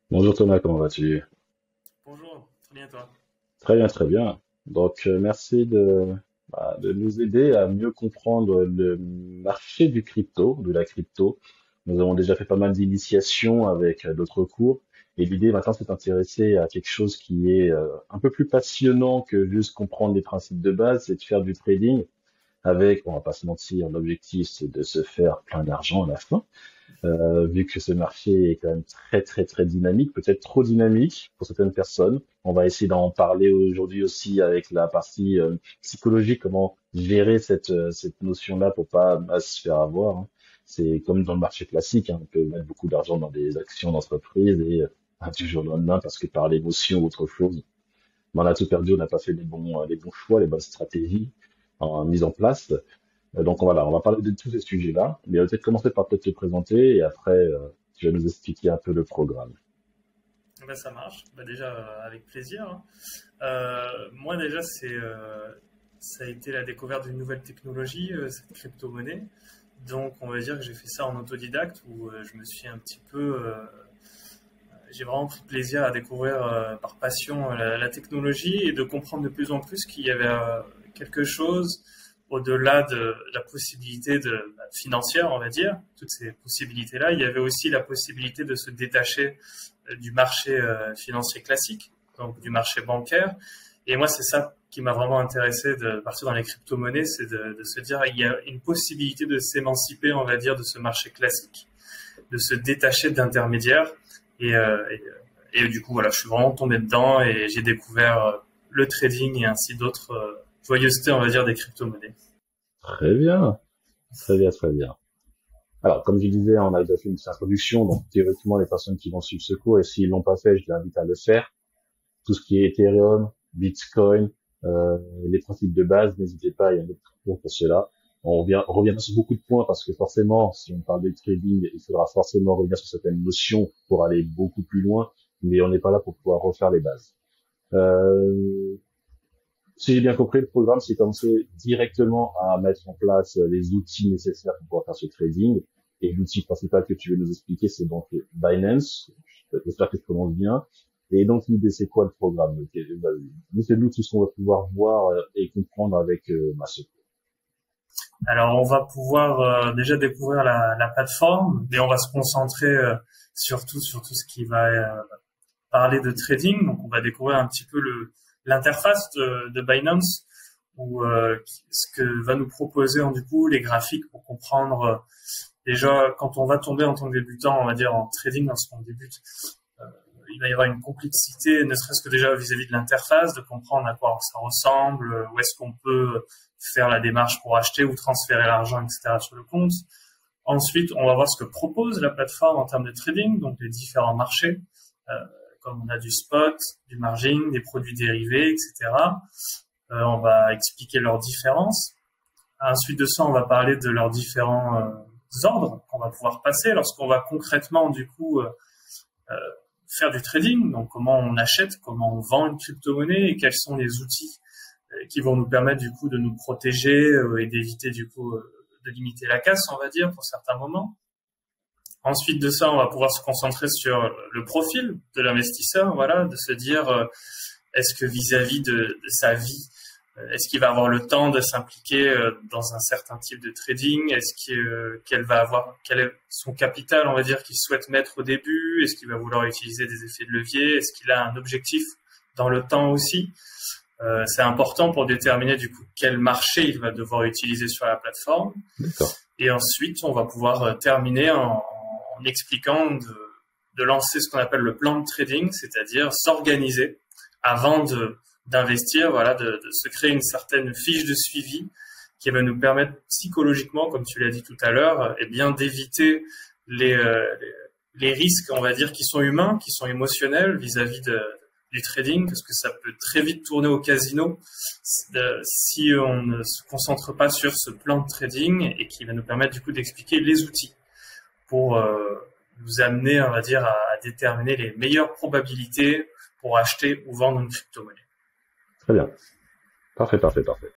Bonjour Thomas, comment vas-tu? Bonjour, très bien toi. Très bien, très bien. Merci de nous aider à mieux comprendre le marché du crypto, de la crypto. Nous avons déjà fait pas mal d'initiations avec d'autres cours. Et l'idée maintenant, c'est d'intéresser à quelque chose qui est un peu plus passionnant que juste comprendre les principes de base, c'est de faire du trading avec, on va pas se mentir, l'objectif, c'est de se faire plein d'argent à la fin. Vu que ce marché est quand même très très très dynamique, peut-être trop dynamique pour certaines personnes. On va essayer d'en parler aujourd'hui aussi avec la partie psychologique, comment gérer cette notion-là pour pas se faire avoir, hein. C'est comme dans le marché classique, hein, on peut mettre beaucoup d'argent dans des actions d'entreprise et du jour au lendemain, parce que par l'émotion ou autre chose, ben, on a tout perdu, on n'a pas fait les bons choix, les bonnes stratégies en mise en place. Donc voilà, on va parler de tous ces sujets-là, mais peut-être commencer par peut-être te présenter et après tu vas nous expliquer un peu le programme. Ben, ça marche, déjà avec plaisir, hein. Moi déjà ça a été la découverte d'une nouvelle technologie, cette crypto-monnaie. Donc on va dire que j'ai fait ça en autodidacte où je me suis un petit peu, j'ai vraiment pris plaisir à découvrir par passion la technologie et de comprendre de plus en plus qu'il y avait quelque chose au-delà de la possibilité financière, on va dire, toutes ces possibilités-là. Il y avait aussi la possibilité de se détacher du marché financier classique, donc du marché bancaire. Et moi, c'est ça qui m'a vraiment intéressé de partir dans les crypto-monnaies, c'est de se dire il y a une possibilité de s'émanciper, on va dire, de ce marché classique, de se détacher d'intermédiaires. Et, euh, et, et du coup, voilà, je suis vraiment tombé dedans et j'ai découvert le trading et ainsi d'autres joyeusetés, on va dire, des crypto-monnaies. Très bien, très bien, très bien. Alors, comme je disais, on a déjà fait une petite introduction, donc théoriquement, les personnes qui vont suivre ce cours, et s'ils l'ont pas fait, je les invite à le faire. Tout ce qui est Ethereum, Bitcoin, les principes de base, n'hésitez pas, il y a d'autres cours pour cela. On reviendra sur beaucoup de points parce que forcément, si on parle de trading, il faudra forcément revenir sur certaines notions pour aller beaucoup plus loin, mais on n'est pas là pour pouvoir refaire les bases. Euh, Si j'ai bien compris, le programme, c'est commencer directement à mettre en place les outils nécessaires pour pouvoir faire ce trading. Et l'outil principal que tu veux nous expliquer, c'est donc Binance. J'espère que je prononce bien. Et donc, l'idée, c'est quoi le programme? Ok, nous, c'est nous tout ce qu'on va pouvoir voir et comprendre avec ce cours. Alors, on va pouvoir déjà découvrir la plateforme et on va se concentrer surtout sur tout ce qui va parler de trading. Donc, on va découvrir un petit peu l'interface de Binance ou ce que va nous proposer du coup les graphiques pour comprendre déjà quand on va tomber en tant que débutant, on va dire en trading lorsqu'on débute, euh, il va y avoir une complexité, ne serait-ce que déjà vis-à-vis de l'interface, de comprendre à quoi ça ressemble, où est-ce qu'on peut faire la démarche pour acheter ou transférer l'argent, etc. sur le compte. Ensuite, on va voir ce que propose la plateforme en termes de trading, donc les différents marchés, euh, comme on a du spot, du margin, des produits dérivés, etc. On va expliquer leurs différences. Ensuite de ça, on va parler de leurs différents ordres qu'on va pouvoir passer lorsqu'on va concrètement du coup faire du trading. Donc comment on achète, comment on vend une crypto-monnaie et quels sont les outils qui vont nous permettre du coup de nous protéger et d'éviter du coup de limiter la casse, on va dire, pour certains moments. Ensuite de ça, on va pouvoir se concentrer sur le profil de l'investisseur, voilà, de se dire est-ce que vis-à-vis de sa vie, est-ce qu'il va avoir le temps de s'impliquer dans un certain type de trading? Est-ce qu'elle va avoir quel est son capital, on va dire, qu'il souhaite mettre au début? Est-ce qu'il va vouloir utiliser des effets de levier? Est-ce qu'il a un objectif dans le temps aussi? C'est important pour déterminer du coup quel marché il va devoir utiliser sur la plateforme. D'accord. Et ensuite, on va pouvoir terminer en expliquant de lancer ce qu'on appelle le plan de trading, c'est-à-dire s'organiser avant d'investir, voilà, de se créer une certaine fiche de suivi qui va nous permettre psychologiquement, comme tu l'as dit tout à l'heure, eh bien d'éviter les, euh, les risques, on va dire, qui sont humains, qui sont émotionnels vis-à-vis du trading, parce que ça peut très vite tourner au casino si on ne se concentre pas sur ce plan de trading et qui va nous permettre du coup d'expliquer les outils pour nous amener, on va dire, à déterminer les meilleures probabilités pour acheter ou vendre une crypto-monnaie. Très bien. Parfait, parfait, parfait.